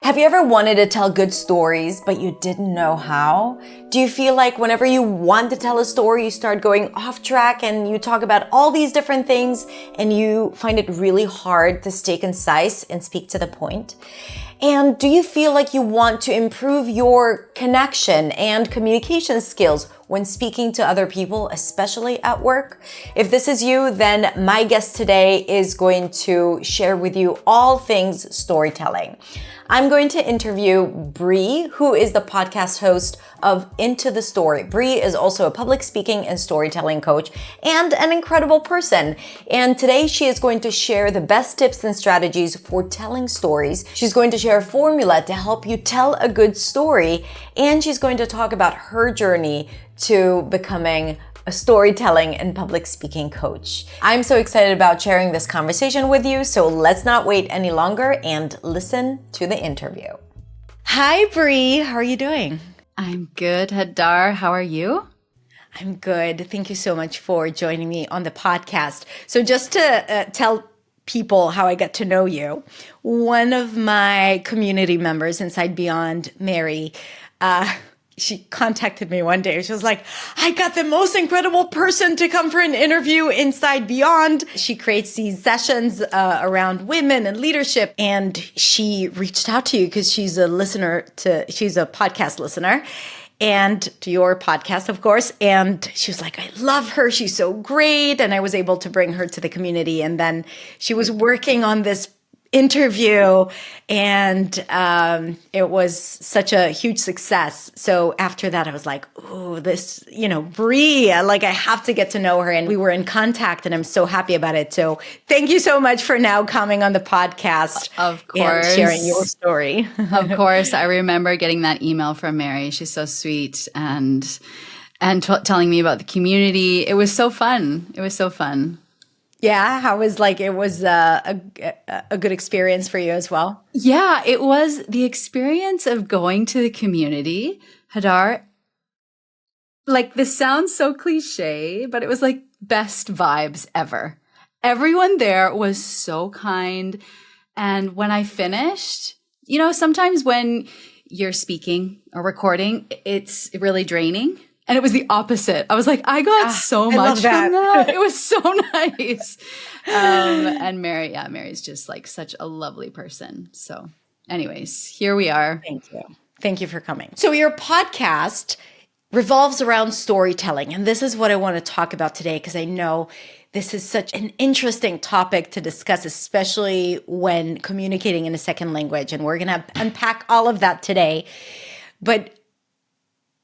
Have you ever wanted to tell good stories, but you didn't know how? Do you feel like whenever you want to tell a story, you start going off track and you talk about all these different things and you find it really hard to stay concise and speak to the point? And do you feel like you want to improve your connection and communication skills when speaking to other people, especially at work? If this is you, then my guest today is going to share with you all things storytelling. I'm going to interview Bree, who is the podcast host of Into the Story. Bree is also a public speaking and storytelling coach and an incredible person. And today she is going to share the best tips and strategies for telling stories. She's going to share a formula to help you tell a good story. And she's going to talk about her journey to becoming a storytelling and public speaking coach. I'm so excited about sharing this conversation with you, so let's not wait any longer and listen to the interview. Hi, Bree. How are you doing? I'm good, Hadar. How are you? I'm good. Thank you so much for joining me on the podcast. So just to tell people how I got to know you, one of my community members inside Beyond, Mary, she contacted me one day. She was like, I got the most incredible person to come for an interview inside Beyond. She creates these sessions around women and leadership. And she reached out to you because she's a podcast listener and to your podcast, of course. And she was like, I love her. She's so great. And I was able to bring her to the community. And then she was working on this interview and it was such a huge success. So after that, I was like, oh, this, Bree, I have to get to know her. And we were in contact and I'm so happy about it. So thank you so much for now coming on the podcast. Of course. And sharing your story. Of course. I remember getting that email from Mary. She's so sweet and telling me about the community. It was so fun. It was so fun. Yeah, how was it was a good experience for you as well? Yeah, it was the experience of going to the community, Hadar. This sounds so cliche, but it was best vibes ever. Everyone there was so kind. And when I finished, sometimes when you're speaking or recording, it's really draining. And it was the opposite. I was like, I got so much from that. It was so nice. And Mary's just such a lovely person. So anyways, here we are. Thank you. Thank you for coming. So your podcast revolves around storytelling. And this is what I want to talk about today because I know this is such an interesting topic to discuss, especially when communicating in a second language. And we're going to unpack all of that today. But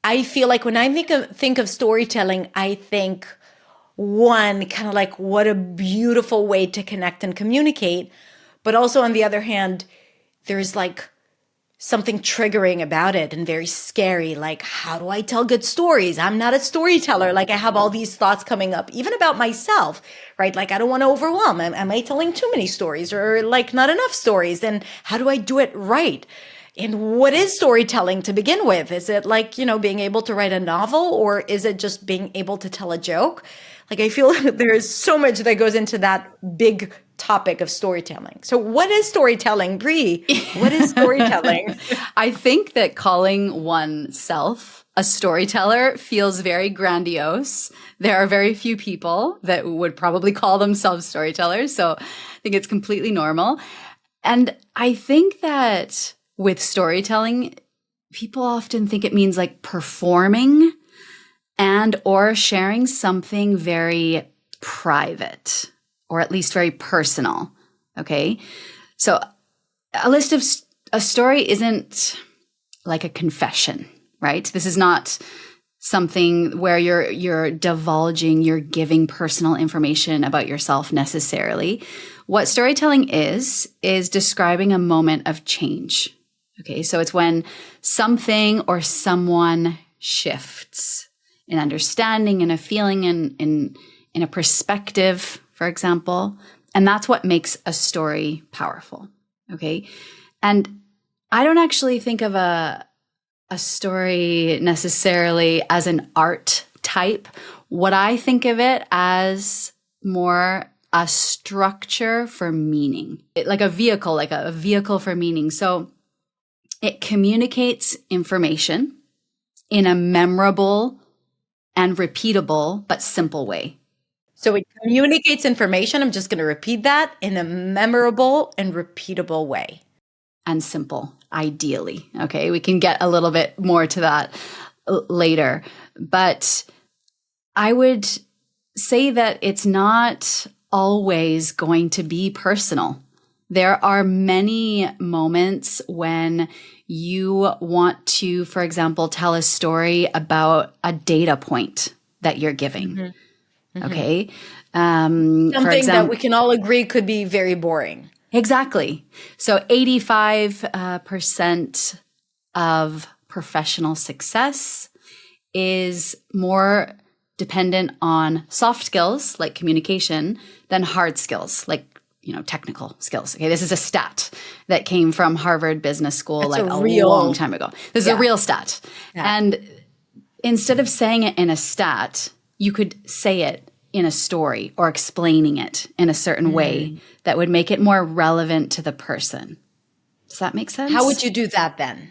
I feel like when I think of storytelling, I think one, kind of what a beautiful way to connect and communicate. But also on the other hand, there's something triggering about it and very scary. How do I tell good stories? I'm not a storyteller. I have all these thoughts coming up, even about myself, right? I don't want to overwhelm. Am I telling too many stories or not enough stories? And how do I do it right? And what is storytelling to begin with? Is it being able to write a novel, or is it just being able to tell a joke? I feel there is so much that goes into that big topic of storytelling. So what is storytelling, Bree? What is storytelling? I think that calling oneself a storyteller feels very grandiose. There are very few people that would probably call themselves storytellers. So I think it's completely normal. And I think that with storytelling, people often think it means performing and or sharing something very private or at least very personal. Okay. So a story isn't like a confession, right? This is not something where you're divulging, you're giving personal information about yourself necessarily. What storytelling is describing a moment of change. Okay, so it's when something or someone shifts in understanding, in a feeling, in a perspective, for example. And that's what makes a story powerful. Okay. And I don't actually think of a story necessarily as an art type. What I think of it as more a structure for meaning, like a vehicle for meaning. So It communicates information in a memorable and repeatable but simple way. So it communicates information. I'm just going to repeat that in a memorable and repeatable way. And simple, ideally. Okay, we can get a little bit more to that later. But I would say that it's not always going to be personal. There are many moments when you want to, for example, tell a story about a data point that you're giving. Mm-hmm. Okay. Something that we can all agree could be very boring. Exactly. So 85% of professional success is more dependent on soft skills like communication than hard skills like, technical skills. Okay, this is a stat that came from Harvard Business School a long time ago. This is a real stat. Yeah. And instead of saying it in a stat, you could say it in a story or explaining it in a certain way that would make it more relevant to the person. Does that make sense? How would you do that then?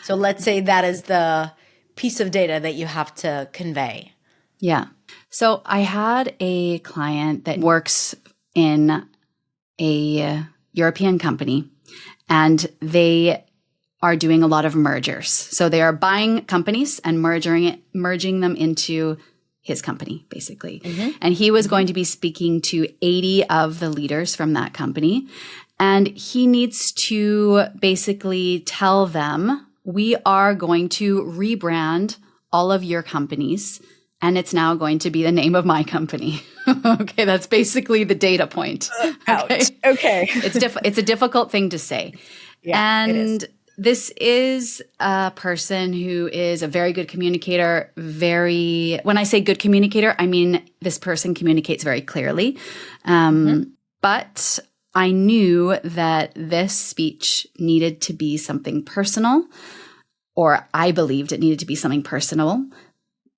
So let's say that is the piece of data that you have to convey. Yeah. So I had a client that works in a European company, and they are doing a lot of mergers. So they are buying companies and merging them into his company, basically. Mm-hmm. And he was going to be speaking to 80 of the leaders from that company. And he needs to basically tell them, we are going to rebrand all of your companies, and it's now going to be the name of my company. Okay, that's basically the data point. Okay. It's a difficult thing to say. Yeah, and this is a person who is a very good communicator. When I say good communicator, I mean this person communicates very clearly. But I knew that this speech needed to be something personal, or I believed it needed to be something personal.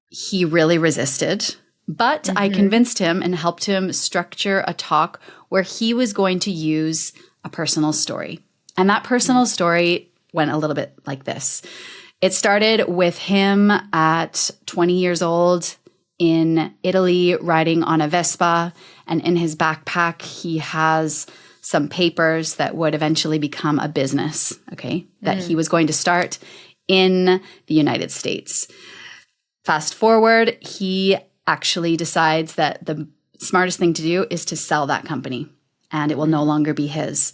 He really resisted, but I convinced him and helped him structure a talk where he was going to use a personal story. And that personal story went a little bit like this. It started with him at 20 years old in Italy riding on a Vespa, and in his backpack he has some papers that would eventually become a business, that he was going to start in the United States. Fast forward, he actually decides that the smartest thing to do is to sell that company, and it will no longer be his.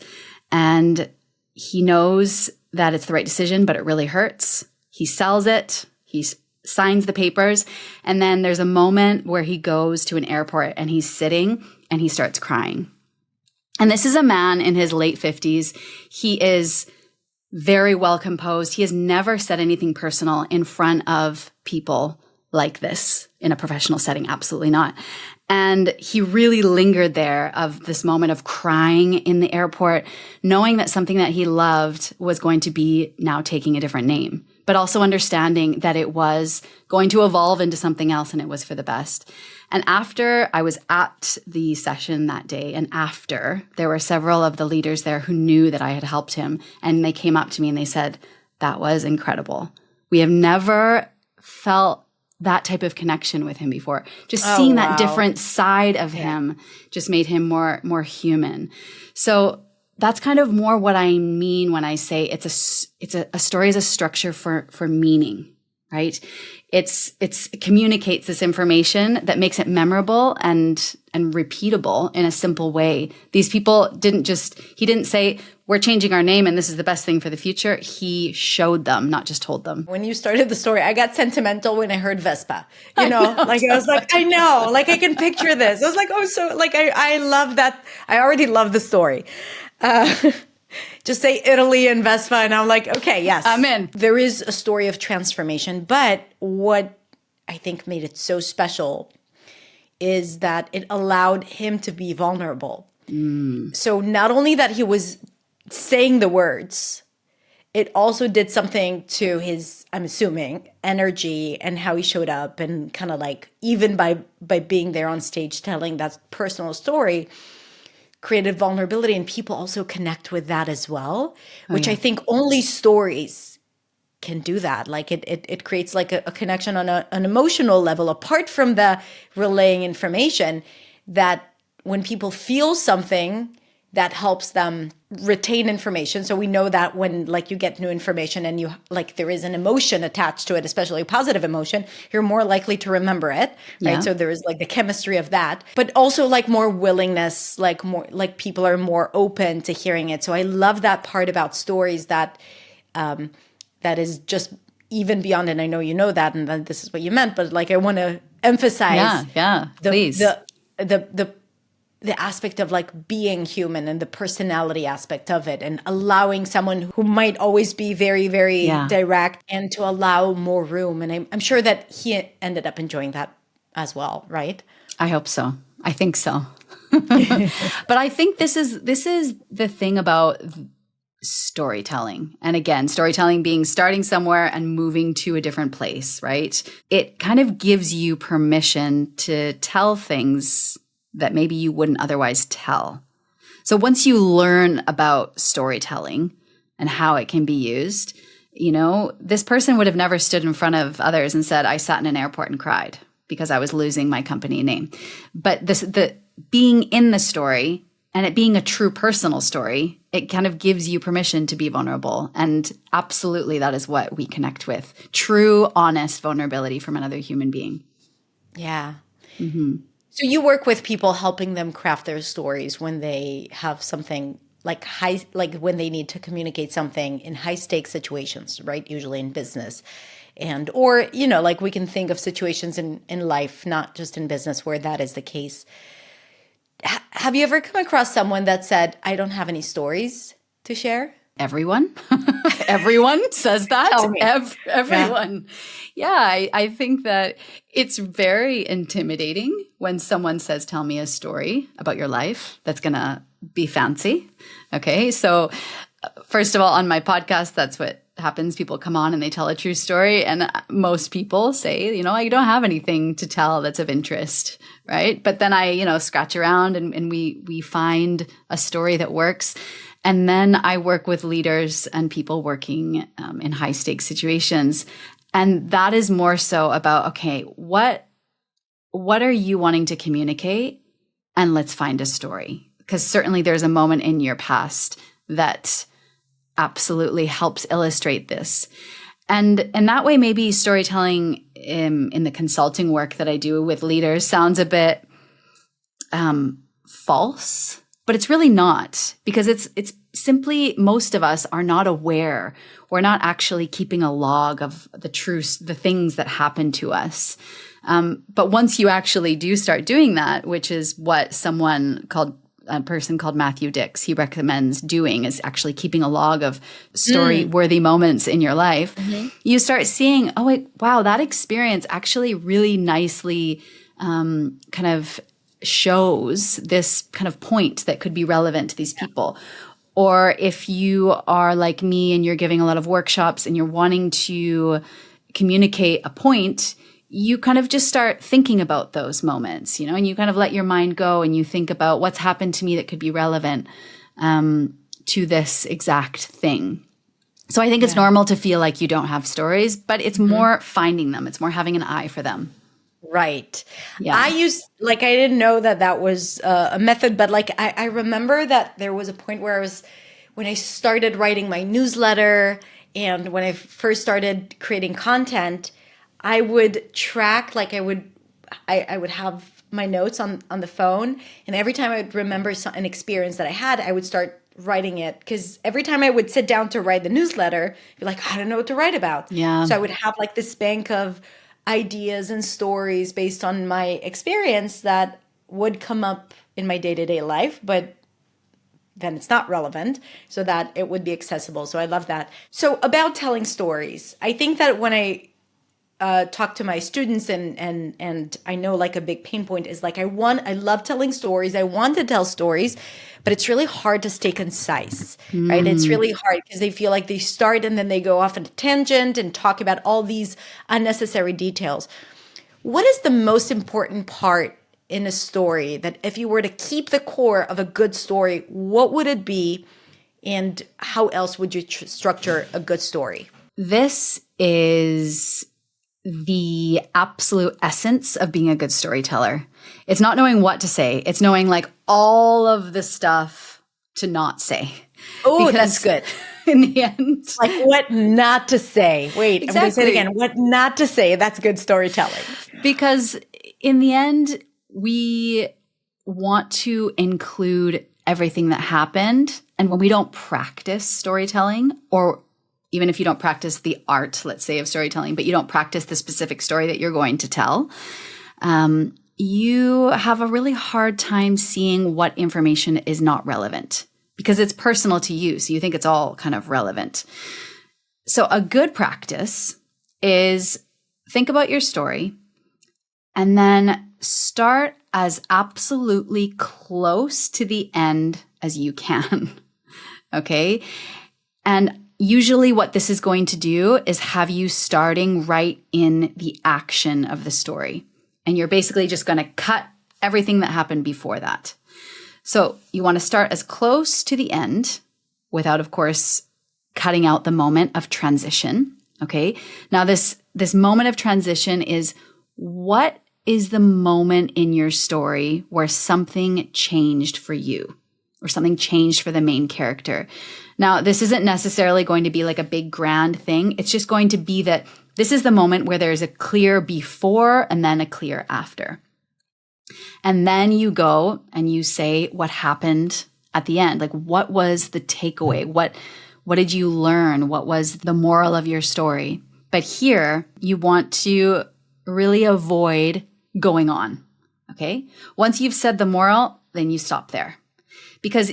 And he knows that it's the right decision, but it really hurts. He sells it. He signs the papers. And then there's a moment where he goes to an airport and he's sitting and he starts crying. And this is a man in his late 50s. He is very well composed. He has never said anything personal in front of people like this in a professional setting. Absolutely not. And he really lingered there of this moment of crying in the airport, knowing that something that he loved was going to be now taking a different name, but also understanding that it was going to evolve into something else and it was for the best. And after I was at the session that day, and after, there were several of the leaders there who knew that I had helped him, and they came up to me and they said, that was incredible. We have never felt that type of connection with him before. Just seeing that different side of him just made him more human. So that's kind of more what I mean when I say a story is a structure for meaning, right? It communicates this information that makes it memorable and repeatable in a simple way. These people he didn't say, we're changing our name and this is the best thing for the future. He showed them, not just told them. When you started the story, I got sentimental when I heard Vespa. I was like, I know, like I can picture this. I was like, oh, so like I love that. I already love the story. Just say Italy and Vespa, and I'm like, okay, yes. I'm in. There is a story of transformation, but what I think made it so special is that it allowed him to be vulnerable. So not only that he was saying the words, it also did something to his, I'm assuming, energy and how he showed up, and kind of like even by being there on stage telling that personal story, created vulnerability, and people also connect with that as well, which yeah. I think only stories can do that. Like it creates like a connection on an emotional level, apart from the relaying information, that when people feel something, that helps them retain information. So we know that when like you get new information and you like there is an emotion attached to it, especially a positive emotion, you're more likely to remember it, right? Yeah. So there is like the chemistry of that, but also like more willingness, like more like people are more open to hearing it. So I love that part about stories, that that is just even beyond, and I know you know that, and then this is what you meant, but like I want to emphasize Yeah, the please. the aspect of like being human and the personality aspect of it, and allowing someone who might always be very, very Yeah. direct, and to allow more room. And I'm sure that he ended up enjoying that as well, right? I hope so. I think so. But I think this is the thing about storytelling. And again, storytelling being starting somewhere and moving to a different place, right? It kind of gives you permission to tell things that maybe you wouldn't otherwise tell. So once you learn about storytelling and how it can be used, this person would have never stood in front of others and said, I sat in an airport and cried because I was losing my company name. But the being in the story and it being a true personal story, it kind of gives you permission to be vulnerable. And absolutely, that is what we connect with. True, honest vulnerability from another human being. Yeah. Mm-hmm. So you work with people, helping them craft their stories when they have something like like when they need to communicate something in high stakes situations, right? Usually in business. And, or, like we can think of situations in life, not just in business, where that is the case. Have you ever come across someone that said, I don't have any stories to share? Everyone. Everyone says that. Tell me. Everyone. Yeah, I think that it's very intimidating when someone says, tell me a story about your life that's going to be fancy. Okay. So first of all, on my podcast, that's what happens. People come on and they tell a true story. And most people say, I don't have anything to tell that's of interest. Right. But then I, scratch around and we find a story that works. And then I work with leaders and people working in high stakes situations. And that is more so about, okay, what are you wanting to communicate? And let's find a story. Because certainly there's a moment in your past that absolutely helps illustrate this. And in that way, maybe storytelling in the consulting work that I do with leaders sounds a bit false, but it's really not, because it's simply, most of us are not aware. We're not actually keeping a log of the truth, the things that happen to us. But once you actually do start doing that, which is what a person called Matthew Dix, he recommends doing, is actually keeping a log of story-worthy moments in your life, you start seeing, oh, wait, wow, that experience actually really nicely kind of shows this kind of point that could be relevant to these people. Or if you are like me and you're giving a lot of workshops and you're wanting to communicate a point, you kind of just start thinking about those moments, and you kind of let your mind go and you think about what's happened to me that could be relevant to this exact thing. So I think it's normal to feel like you don't have stories, but it's more finding them. It's more having an eye for them. Right. Yeah. I didn't know that was a method, but like I remember that there was a point where when I started writing my newsletter and when I first started creating content, I would track, like I would have my notes on the phone, and every time I would remember an experience that I had, I would start writing it, because every time I would sit down to write the newsletter, I'd be like, I don't know what to write about. Yeah. So I would have like this bank of ideas and stories based on my experience that would come up in my day-to-day life, but then it's not relevant, so that it would be accessible. So I love that. So about telling stories, I think that when I talk to my students and I know like a big pain point is like I love telling stories. I want to tell stories, but it's really hard to stay concise, right? It's really hard because they feel like they start and then they go off on a tangent and talk about all these unnecessary details. What is the most important part in a story, that if you were to keep the core of a good story, what would it be? And how else would you structure a good story? This is the absolute essence of being a good storyteller. It's not knowing what to say. It's knowing like all of the stuff to not say. Oh, that's good. In the end. Like what not to say. Wait, Exactly. I'm going to say it again. What not to say. That's good storytelling. Because in the end, we want to include everything that happened. And when we don't practice storytelling, or even if you don't practice the art, let's say, of storytelling, but you don't practice the specific story that you're going to tell, you have a really hard time seeing what information is not relevant because it's personal to you. So you think it's all kind of relevant. So a good practice is think about your story and then start as absolutely close to the end as you can. Okay. And usually what this is going to do is have you starting right in the action of the story. And you're basically just going to cut everything that happened before that. So you want to start as close to the end without, of course, cutting out the moment of transition. Okay. Now this moment of transition is what is the moment in your story where something changed for you or something changed for the main character. Now, this isn't necessarily going to be like a big grand thing. It's just going to be that this is the moment where there's a clear before and then a clear after. And then you go and you say what happened at the end. Like, what was the takeaway? What did you learn? What was the moral of your story? But here, you want to really avoid going on, okay? Once you've said the moral, then you stop there. Because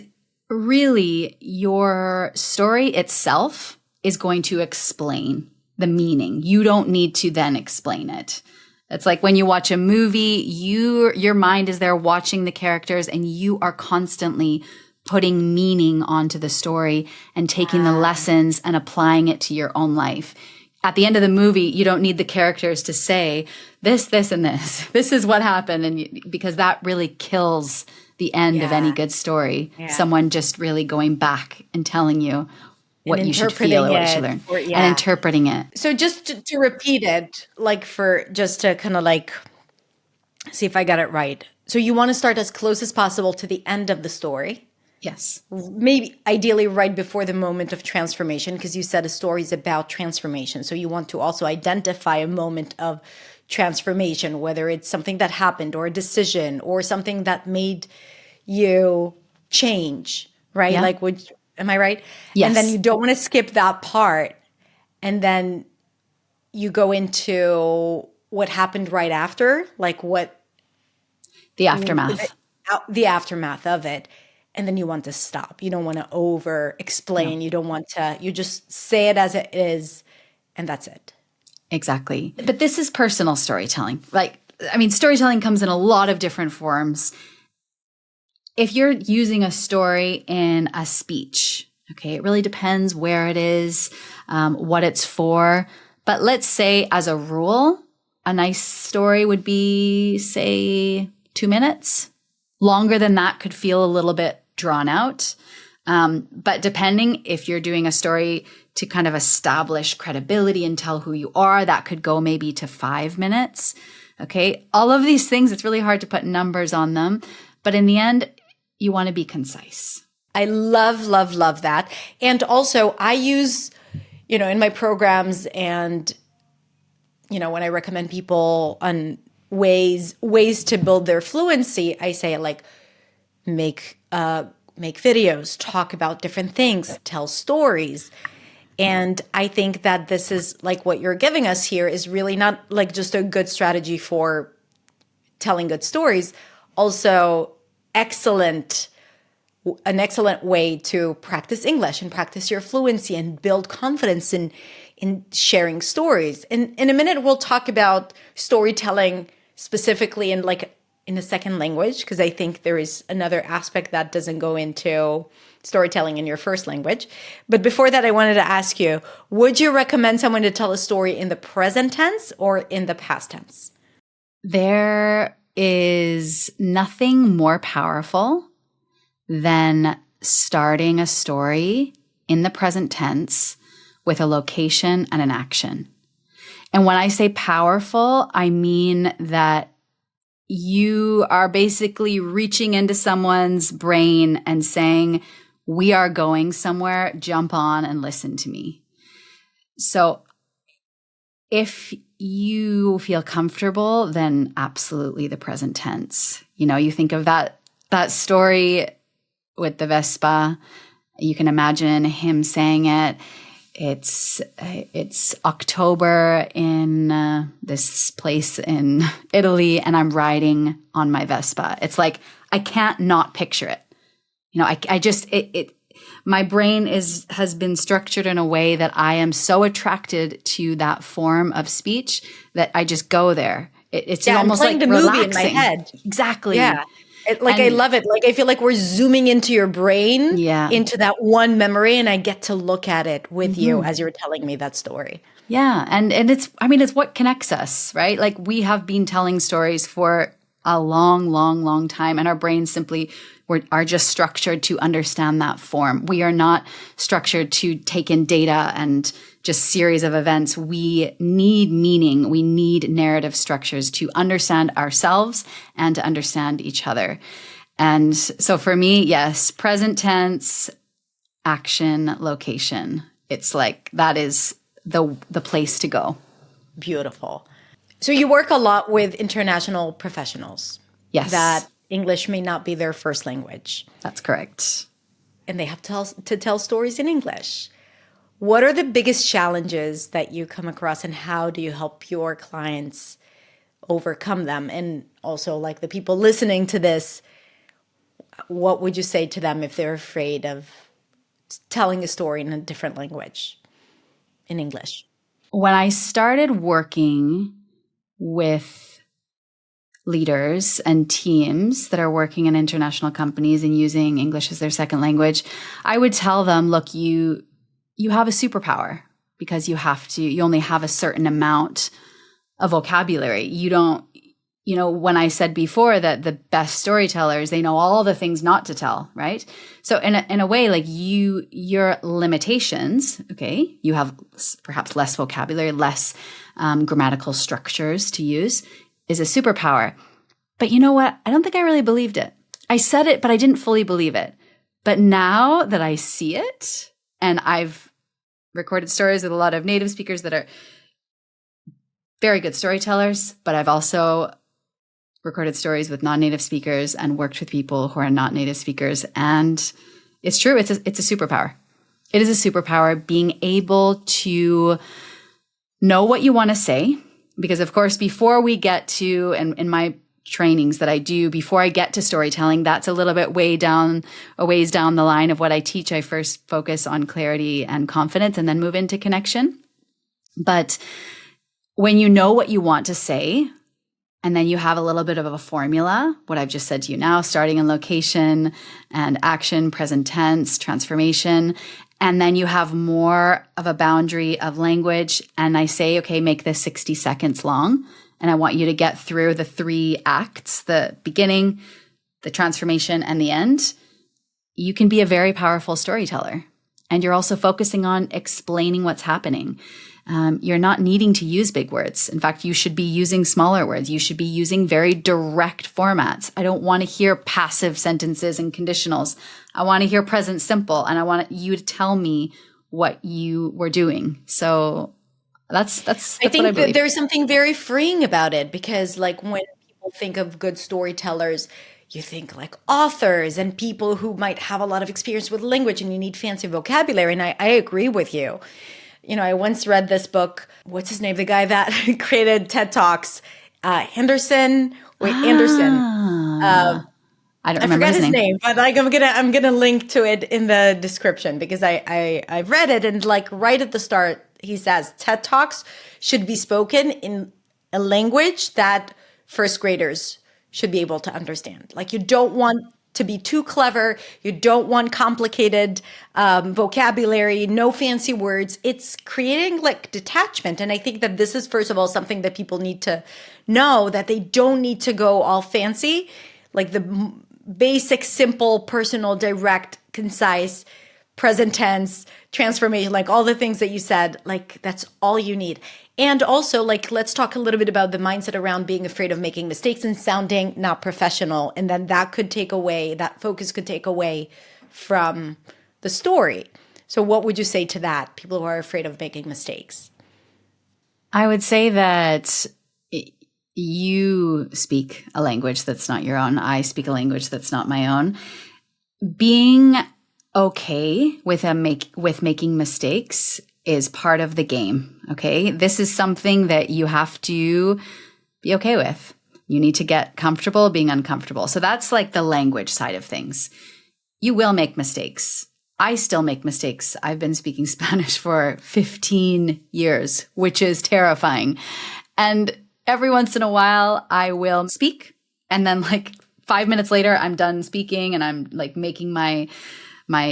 really, your story itself is going to explain the meaning. You don't need to then explain it. It's like when you watch a movie, your mind is there watching the characters and you are constantly putting meaning onto the story and taking the lessons and applying it to your own life. At the end of the movie, you don't need the characters to say this, this, and this. This is what happened. And because that really kills the end of any good story. Yeah. Someone just really going back and telling you what you should feel or what you should learn and interpreting it. So just to repeat it, like just to kind of like see if I got it right. So you want to start as close as possible to the end of the story. Yes. Maybe ideally right before the moment of transformation, because you said a story is about transformation. So you want to also identify a moment of transformation, whether it's something that happened or a decision or something that made you change, right? Yeah. Like, am I right? Yes. And then you don't want to skip that part. And then you go into what happened right after, like what? The aftermath. The aftermath of it. And then you want to stop. You don't want to over explain. No. You don't want to, you just say it as it is and that's it. Exactly. But this is personal storytelling. Storytelling comes in a lot of different forms. If you're using a story in a speech, okay, it really depends where it is, what it's for. But let's say as a rule, a nice story would be, say, 2 minutes. Longer than that could feel a little bit drawn out. But depending if you're doing a story to kind of establish credibility and tell who you are, that could go maybe to 5 minutes. Okay. All of these things, it's really hard to put numbers on them. But in the end, you want to be concise. I love, love, love that. And also I use, in my programs and, when I recommend people on ways to build their fluency, I say like, make videos, talk about different things, tell stories. And I think that this is like what you're giving us here is really not like just a good strategy for telling good stories. Also an excellent way to practice English and practice your fluency and build confidence in sharing stories. And in a minute, we'll talk about storytelling specifically in a second language, because I think there is another aspect that doesn't go into storytelling in your first language. But before that, I wanted to ask you, would you recommend someone to tell a story in the present tense or in the past tense? There is nothing more powerful than starting a story in the present tense with a location and an action. And when I say powerful, I mean that you are basically reaching into someone's brain and saying, we are going somewhere, jump on and listen to me. So if you feel comfortable, then absolutely the present tense. You think of that story with the Vespa. You can imagine him saying it. It's October in this place in Italy, and I'm riding on my Vespa. It's like I can't not picture it. My brain has been structured in a way that I am so attracted to that form of speech that I just go there. It's almost like the relaxing. movie in my head. Exactly. Yeah. I love it. Like, I feel like we're zooming into your brain, into that one memory, and I get to look at it with you as you're telling me that story. Yeah. And it's what connects us, right? Like, we have been telling stories for a long, long, long time, and our brains simply are just structured to understand that form. We are not structured to take in data and just series of events. We need meaning. We need narrative structures to understand ourselves and to understand each other. And so for me, yes, present tense, action, location. It's like that is the place to go. Beautiful. So you work a lot with international professionals. Yes. That English may not be their first language. That's correct. And they have to tell stories in English. What are the biggest challenges that you come across, and how do you help your clients overcome them? And also, like, the people listening to this, what would you say to them if they're afraid of telling a story in a different language, in English? When I started working with leaders and teams that are working in international companies and using English as their second language, I would tell them, look, you have a superpower because you only have a certain amount of vocabulary. When I said before that the best storytellers, they know all the things not to tell, right? So in a way, like your limitations, okay, you have perhaps less vocabulary, less grammatical structures to use, is a superpower. But you know what? I don't think I really believed it. I said it, but I didn't fully believe it. But now that I see it, and I've recorded stories with a lot of native speakers that are very good storytellers, but I've also recorded stories with non-native speakers and worked with people who are not native speakers. And it's true. It's a superpower. It is a superpower, being able to know what you want to say. Because of course, before we get to, and in my trainings that I do, before I get to storytelling, that's a little bit a ways down the line of what I teach. I first focus on clarity and confidence and then move into connection. But when you know what you want to say, and then you have a little bit of a formula, what I've just said to you now, starting in location and action, present tense, transformation, and then you have more of a boundary of language. And I say, okay, make this 60 seconds long. And I want you to get through the 3 acts, the beginning, the transformation, and the end. You can be a very powerful storyteller. And you're also focusing on explaining what's happening. You're not needing to use big words. In fact, you should be using smaller words. You should be using very direct formats. I don't want to hear passive sentences and conditionals. I want to hear present simple, and I want you to tell me what you were doing. So that's I think what I believe. There's something very freeing about it, because like when people think of good storytellers, you think like authors and people who might have a lot of experience with language, and you need fancy vocabulary. And I agree with you. I once read this book. What's his name? The guy that created TED Talks, Anderson. I don't remember his name. name, but like I'm gonna link to it in the description, because I've read it, and like right at the start he says TED Talks should be spoken in a language that first graders should be able to understand. Like, you don't want to be too clever. You don't want complicated vocabulary, no fancy words. It's creating like detachment. And I think that this is, first of all, something that people need to know, that they don't need to go all fancy. Like the basic, simple, personal, direct, concise, present tense, transformation, like all the things that you said, like that's all you need. And also, like, let's talk a little bit about the mindset around being afraid of making mistakes and sounding not professional. And then that focus could take away from the story. So what would you say to that, people who are afraid of making mistakes? I would say that you speak a language that's not your own. I speak a language that's not my own. Being okay with making mistakes is part of the game, okay? This is something that you have to be okay with. You need to get comfortable being uncomfortable. So that's like the language side of things. You will make mistakes. I still make mistakes. I've been speaking Spanish for 15 years, which is terrifying. And every once in a while, I will speak. And then like 5 minutes later, I'm done speaking and I'm like making my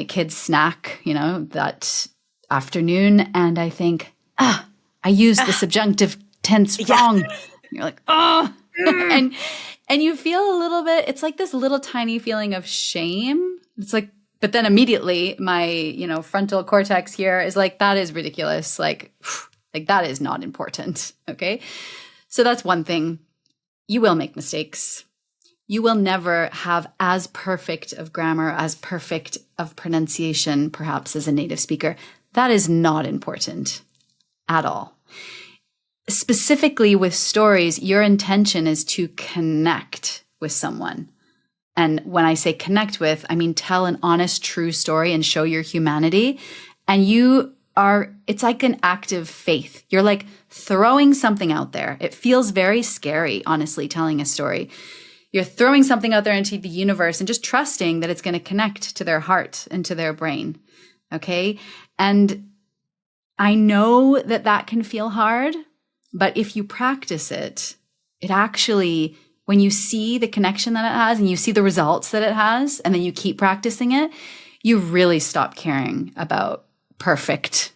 kids' snack, that afternoon. And I think, I used the subjunctive tense wrong. And you're like, and you feel a little bit, it's like this little tiny feeling of shame. It's like, but then immediately my, frontal cortex here is like, that is ridiculous. Like that is not important. Okay. So that's one thing. You will make mistakes. You will never have as perfect of grammar, as perfect of pronunciation, perhaps as a native speaker. That is not important at all. Specifically with stories, your intention is to connect with someone. And when I say connect with, I mean tell an honest, true story and show your humanity. And it's like an act of faith. You're like throwing something out there. It feels very scary, honestly, telling a story. You're throwing something out there into the universe and just trusting that it's going to connect to their heart and to their brain. Okay. And I know that can feel hard, but if you practice it actually, when you see the connection that it has and you see the results that it has, and then you keep practicing it, you really stop caring about perfection.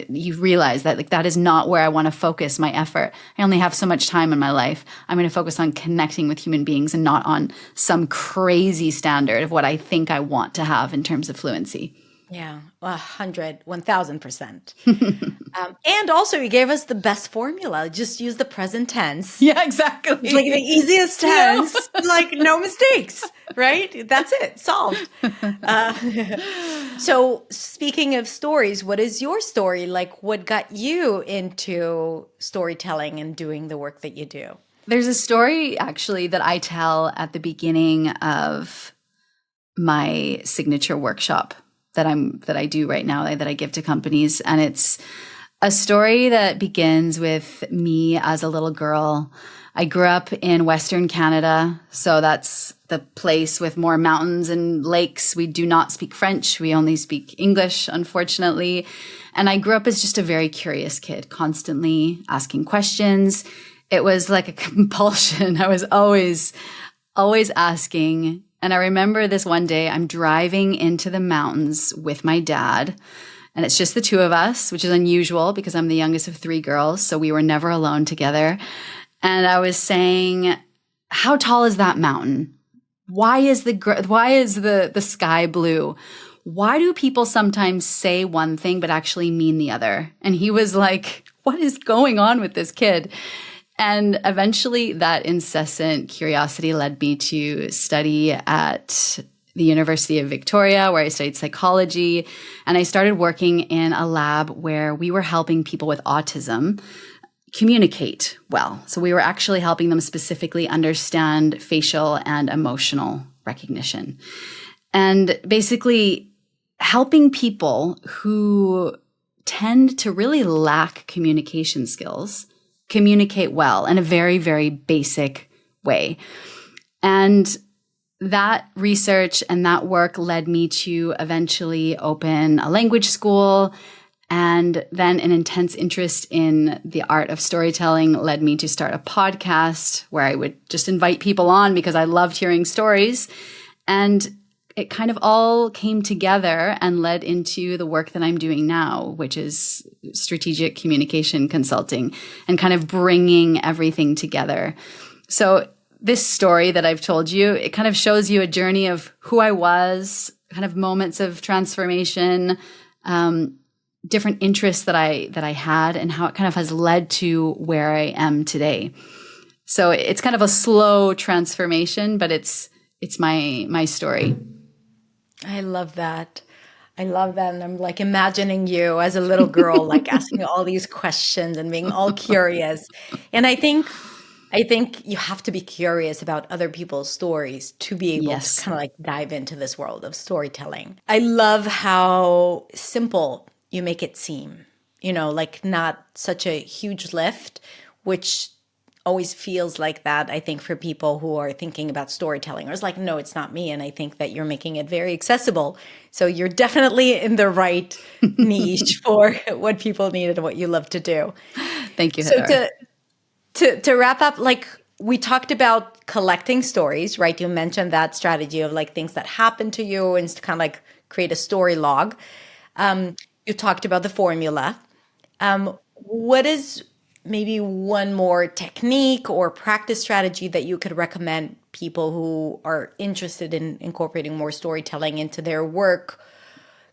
You realize that like that is not where I want to focus my effort. I only have so much time in my life. I'm going to focus on connecting with human beings and not on some crazy standard of what I think I want to have in terms of fluency. Yeah, 1,000%. And also you gave us the best formula. Just use the present tense. Yeah, exactly. It's like the easiest tense, like no mistakes, right? That's it, solved. So speaking of stories, what is your story? Like what got you into storytelling and doing the work that you do? There's a story actually that I tell at the beginning of my signature workshop that I do right now, that I give to companies. And it's a story that begins with me as a little girl. I grew up in Western Canada, so that's the place with more mountains and lakes. We do not speak French. We only speak English, unfortunately. And I grew up as just a very curious kid, constantly asking questions. It was like a compulsion. I was always asking. And I remember this one day, I'm driving into the mountains with my dad, and it's just the two of us, which is unusual because I'm the youngest of three girls, so we were never alone together. And I was saying, how tall is that mountain? Why is the sky blue? Why do people sometimes say one thing but actually mean the other? And he was like, what is going on with this kid? And eventually that incessant curiosity led me to study at the University of Victoria, where I studied psychology. And I started working in a lab where we were helping people with autism communicate well. So we were actually helping them specifically understand facial and emotional recognition. And basically helping people who tend to really lack communication skills communicate well in a very, very basic way. And that research and that work led me to eventually open a language school And then an intense interest in the art of storytelling led me to start a podcast where I would just invite people on because I loved hearing stories. And it kind of all came together and led into the work that I'm doing now, which is strategic communication consulting and kind of bringing everything together. So this story that I've told you, it kind of shows you a journey of who I was, kind of moments of transformation, different interests that I had, and how it kind of has led to where I am today. So it's kind of a slow transformation, but it's my story. I love that. I love that. And I'm like imagining you as a little girl, like asking all these questions and being all curious. And I think you have to be curious about other people's stories to be able to Yes. kind of like dive into this world of storytelling. I love how simple you make it seem, like not such a huge lift, which always feels like that, I think, for people who are thinking about storytelling. Or it's like, no, it's not me. And I think that you're making it very accessible. So you're definitely in the right niche for what people need and what you love to do. Thank you, So Hadar. to wrap up, like we talked about collecting stories, right? You mentioned that strategy of like things that happen to you and to kind of like create a story log. You talked about the formula. What is maybe one more technique or practice strategy that you could recommend people who are interested in incorporating more storytelling into their work,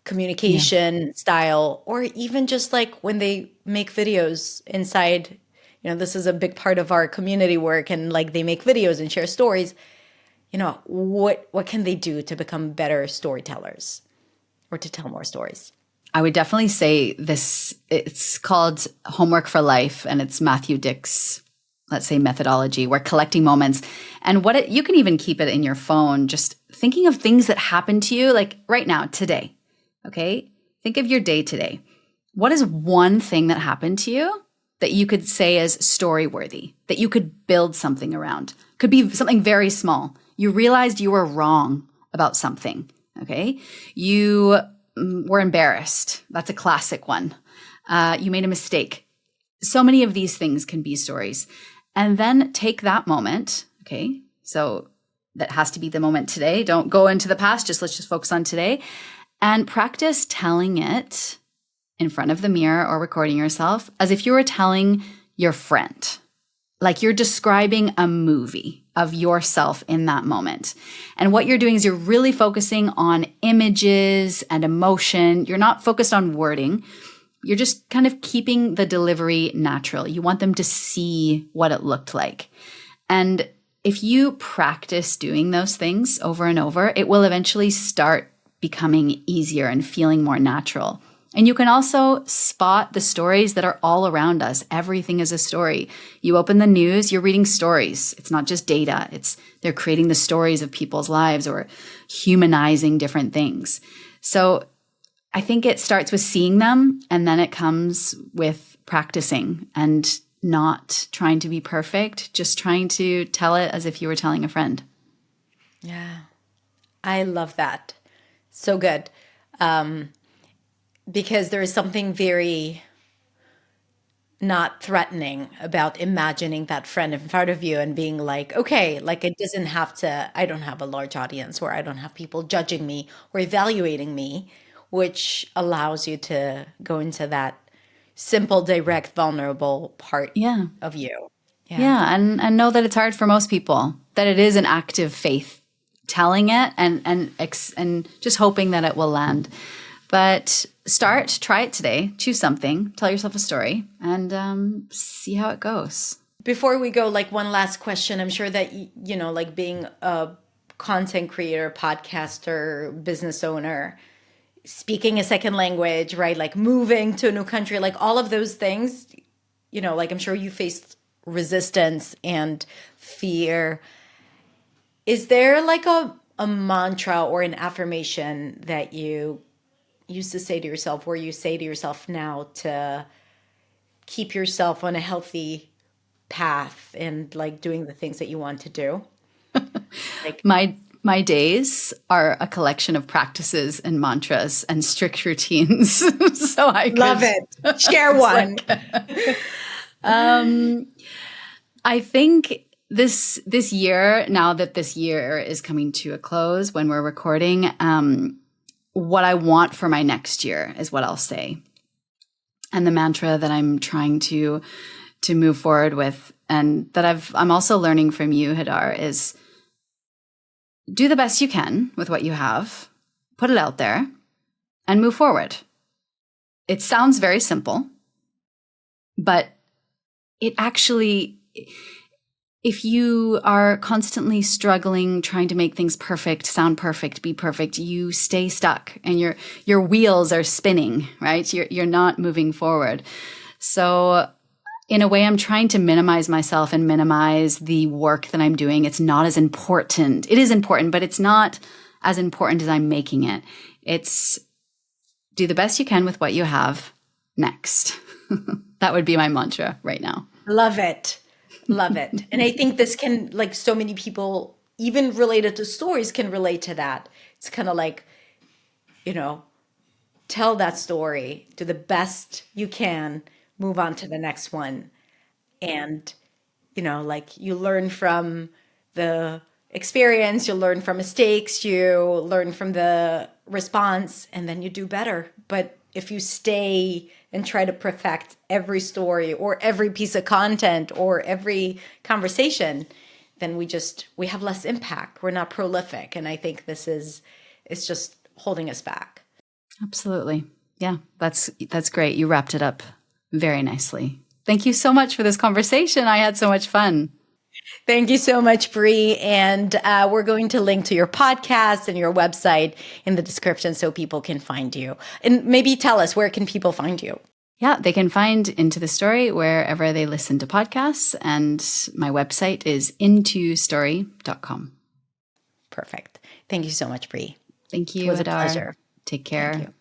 communication style, or even just like when they make videos inside? This is a big part of our community work, and like they make videos and share stories. What can they do to become better storytellers or to tell more stories? I would definitely say this, it's called Homework for Life, and it's Matthew Dick's, let's say, methodology. We're collecting moments. And you can even keep it in your phone, just thinking of things that happened to you, like right now, today. Okay? Think of your day today. What is one thing that happened to you that you could say is story worthy, that you could build something around? Could be something very small. You realized you were wrong about something. Okay? You were embarrassed. That's a classic one. You made a mistake. So many of these things can be stories. And then take that moment. Okay. So that has to be the moment today. Don't go into the past. Let's just focus on today and practice telling it in front of the mirror or recording yourself as if you were telling your friend. Like you're describing a movie of yourself in that moment. And what you're doing is you're really focusing on images and emotion. You're not focused on wording. You're just kind of keeping the delivery natural. You want them to see what it looked like. And if you practice doing those things over and over, it will eventually start becoming easier and feeling more natural. And you can also spot the stories that are all around us. Everything is a story. You open the news, you're reading stories. It's not just data. They're creating the stories of people's lives or humanizing different things. So I think it starts with seeing them, and then it comes with practicing and not trying to be perfect, just trying to tell it as if you were telling a friend. Yeah, I love that. So good. Because there is something very not threatening about imagining that friend in front of you and being like, okay, like it doesn't have to, I don't have a large audience, or I don't have people judging me or evaluating me, which allows you to go into that simple, direct, vulnerable part Yeah. of you. Yeah. And know that it's hard for most people, that it is an act of faith telling it and just hoping that it will land. But try it today, choose something, tell yourself a story, and see how it goes. Before we go, like one last question. I'm sure that, like being a content creator, podcaster, business owner, speaking a second language, right? Like moving to a new country, like all of those things, like I'm sure you faced resistance and fear. Is there like a mantra or an affirmation that you used to say to yourself, or you say to yourself now to keep yourself on a healthy path and like doing the things that you want to do? Like, My My days are a collection of practices and mantras and strict routines. So I Love it. Share one. I think this year, now that this year is coming to a close when we're recording, what I want for my next year is what I'll say. And the mantra that I'm trying to move forward with, and that I'm also learning from you, Hadar, is do the best you can with what you have, put it out there, and move forward. It sounds very simple, but it actually, if you are constantly struggling, trying to make things perfect, sound perfect, be perfect, you stay stuck and your wheels are spinning, right? You're not moving forward. So in a way, I'm trying to minimize myself and minimize the work that I'm doing. It's not as important. It is important, but it's not as important as I'm making it. It's do the best you can with what you have next. That would be my mantra right now. Love it. Love it. And I think this can, like, so many people, even related to stories, can relate to that. It's kind of like, tell that story, do the best you can, move on to the next one. And, like, you learn from the experience, you learn from mistakes, you learn from the response, and then you do better. But if you stay and try to perfect every story or every piece of content or every conversation, then we have less impact. We're not prolific. And I think it's just holding us back. Absolutely. Yeah, that's great. You wrapped it up very nicely. Thank you so much for this conversation. I had so much fun. Thank you so much, Bree. And we're going to link to your podcast and your website in the description so people can find you. And maybe tell us, where can people find you? Yeah, they can find Into the Story wherever they listen to podcasts. And my website is intostory.com. Perfect. Thank you so much, Bree. Thank you, It was a Hadar. pleasure. Take care. Thank you.